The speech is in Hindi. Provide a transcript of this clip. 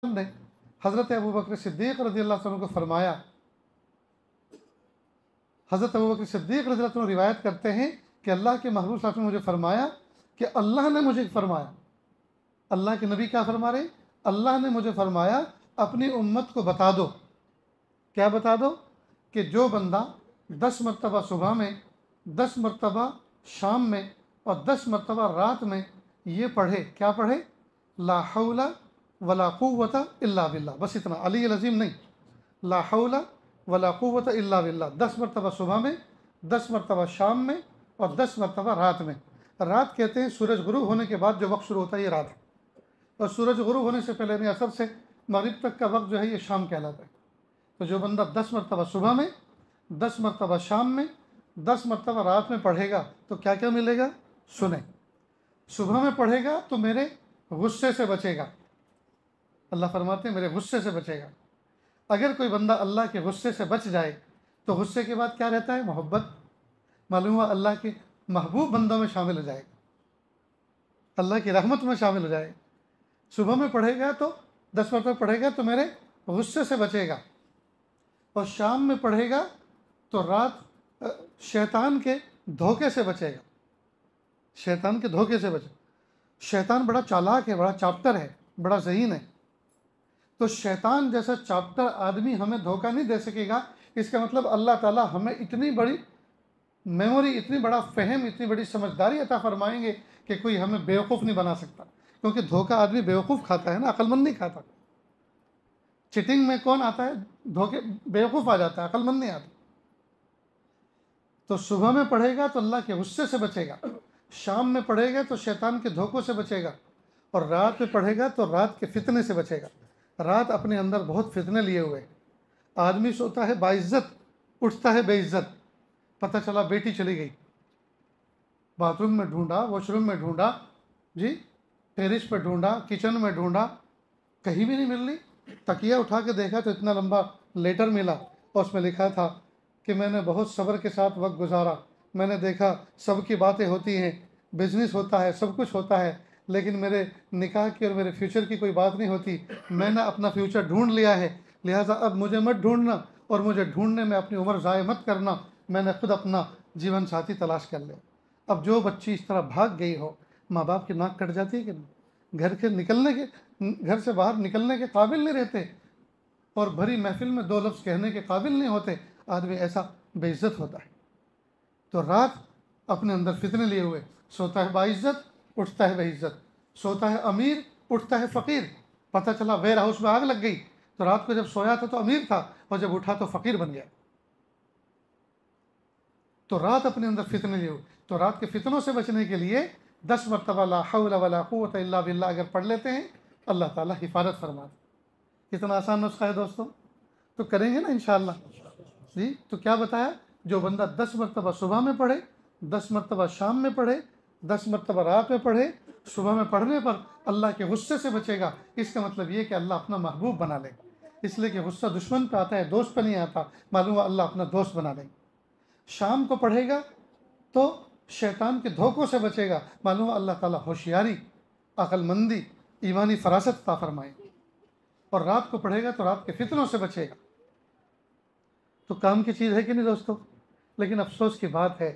ने हज़रत अबू बकर सिद्दीक़ रज़ियल्लाहु अन्हु को फरमाया, हज़रत अबू बकर सिद्दीक़ रज़ियल्लाहु अन्हु रिवायत करते हैं कि अल्लाह के महबूब सल्लल्लाहु अलैहि वसल्लम ने मुझे फरमाया कि अल्लाह ने मुझे फरमाया, अल्लाह के नबी क्या फरमा रहे, अल्लाह ने मुझे फरमाया अपनी उम्मत को बता दो। क्या बता दो? कि जो बंदा 10 मरतबा सुबह में, 10 मरतबा शाम में और 10 मरतबा रात में ये पढ़े। क्या पढ़े? ला हौला वला कुव्वता इल्ला बिल्लाह। बस इतना, अली अज़ीम नहीं, ला हौला वला कुव्वता इल्ला बिल्लाह। 10 मरतबा सुबह में, 10 मरतबा शाम में और 10 मरतबा रात में। रात कहते हैं सूरज गुरूब होने के बाद जो वक्त शुरू होता है ये रात है, और सूरज गुरूब होने से पहले यानी असर से मगरिब तक का वक्त जो है ये शाम कहलाता है। तो जो बंदा 10 मरतबा सुबह में, 10 मरतबा शाम में, 10 मरतबा रात में पढ़ेगा तो क्या क्या मिलेगा? सुने। सुबह में पढ़ेगा तो मेरे गुस्से से बचेगा, अल्लाह फरमाते हैं मेरे गुस्से से बचेगा। अगर कोई बंदा अल्लाह के गुस्से से बच जाए तो गुस्से के बाद क्या रहता है? मोहब्बत। मालूम हुआ अल्लाह के महबूब बंदों में शामिल हो जाएगा, अल्लाह की रहमत में शामिल हो जाएगा। सुबह में पढ़ेगा तो 10 मरतबा पढ़ेगा तो मेरे गुस्से से बचेगा, और शाम में पढ़ेगा तो रात शैतान के धोखे से बचेगा, शैतान के धोखे से बचे। शैतान बड़ा चालाक है, बड़ा चाप्टर है, बड़ा ज़हीन है। तो शैतान जैसा चाप्टर आदमी हमें धोखा नहीं दे सकेगा। इसका मतलब अल्लाह ताला हमें इतनी बड़ी मेमोरी, इतनी बड़ा फ़हम, इतनी बड़ी समझदारी अता फरमाएंगे कि कोई हमें बेवकूफ़ नहीं बना सकता। क्योंकि धोखा आदमी बेवकूफ़ खाता है ना, अक्लमंद नहीं खाता। चिटिंग में कौन आता है? धोखे बेवकूफ़ आ जाता है, अक्लमंद नहीं आता। तो सुबह में पढ़ेगा तो अल्लाह के गुस्से से बचेगा, शाम में पढ़ेगा तो शैतान के धोखों से बचेगा, और रात में पढ़ेगा तो रात के फितने से बचेगा। रात अपने अंदर बहुत फितने लिए हुए। आदमी सोता है बाइज्जत, उठता है बेइज्जत। पता चला बेटी चली गई, बाथरूम में ढूंढा, वॉशरूम में ढूंढा जी, टेरिस पर ढूंढा, किचन में ढूंढा, कहीं भी नहीं मिल रही। तकिया उठा के देखा तो इतना लंबा लेटर मिला, और उसमें लिखा था कि मैंने बहुत सब्र के साथ वक्त गुजारा, मैंने देखा सबकी बातें होती हैं, बिजनेस होता है, सब कुछ होता है, लेकिन मेरे निकाह की और मेरे फ्यूचर की कोई बात नहीं होती। मैंने अपना फ्यूचर ढूंढ लिया है, लिहाजा अब मुझे मत ढूंढना, और मुझे ढूंढने में अपनी उम्र ज़ाय मत करना, मैंने खुद अपना जीवन साथी तलाश कर लिया। अब जो बच्ची इस तरह भाग गई हो, माँ बाप की नाक कट जाती है कि नहीं? घर से बाहर निकलने के काबिल नहीं रहते, और भरी महफिल में 2 लफ्ज़ कहने के काबिल नहीं होते। आदमी ऐसा बेइज्जत होता है। तो रात अपने अंदर फितने लिए हुए, सोता है बाइज्जत, उठता है बेइज्जत, सोता है अमीर, उठता है फ़कीर। पता चला वेयर हाउस में आग लग गई, तो रात को जब सोया था तो अमीर था, और जब उठा तो फ़कीर बन गया। तो रात अपने अंदर फितने लिए हुए। तो रात के फितनों से बचने के लिए 10 मरतबा ला हौला वला कुव्वता इल्ला बिल्लाह अगर पढ़ लेते हैं, अल्लाह ताला हिफाजत फरमाता। कितना आसान नुस्खा है दोस्तों, तो करेंगे ना इंशाअल्लाह जी। तो क्या बताया? जो बंदा 10 मरतबा सुबह में पढ़े, 10 मरतबा शाम में पढ़े, 10 मरतबा रात में पढ़े, सुबह में पढ़ने पर अल्लाह के गुस्से से बचेगा। इसका मतलब ये कि अल्लाह अपना महबूब बना लेगा, इसलिए कि गुस्सा दुश्मन पे आता है, दोस्त पे नहीं आता। मालूम हुआ अल्लाह अपना दोस्त बना लेगा। शाम को पढ़ेगा तो शैतान के धोखों से बचेगा। मालूम हुआ अल्लाह ताला होशियारी, अक्लमंदी, ईमानी फरासत अता फरमाएगा। और रात को पढ़ेगा तो रात के फितनों से बचेगा। तो काम की चीज़ है कि नहीं दोस्तों? लेकिन अफसोस की बात है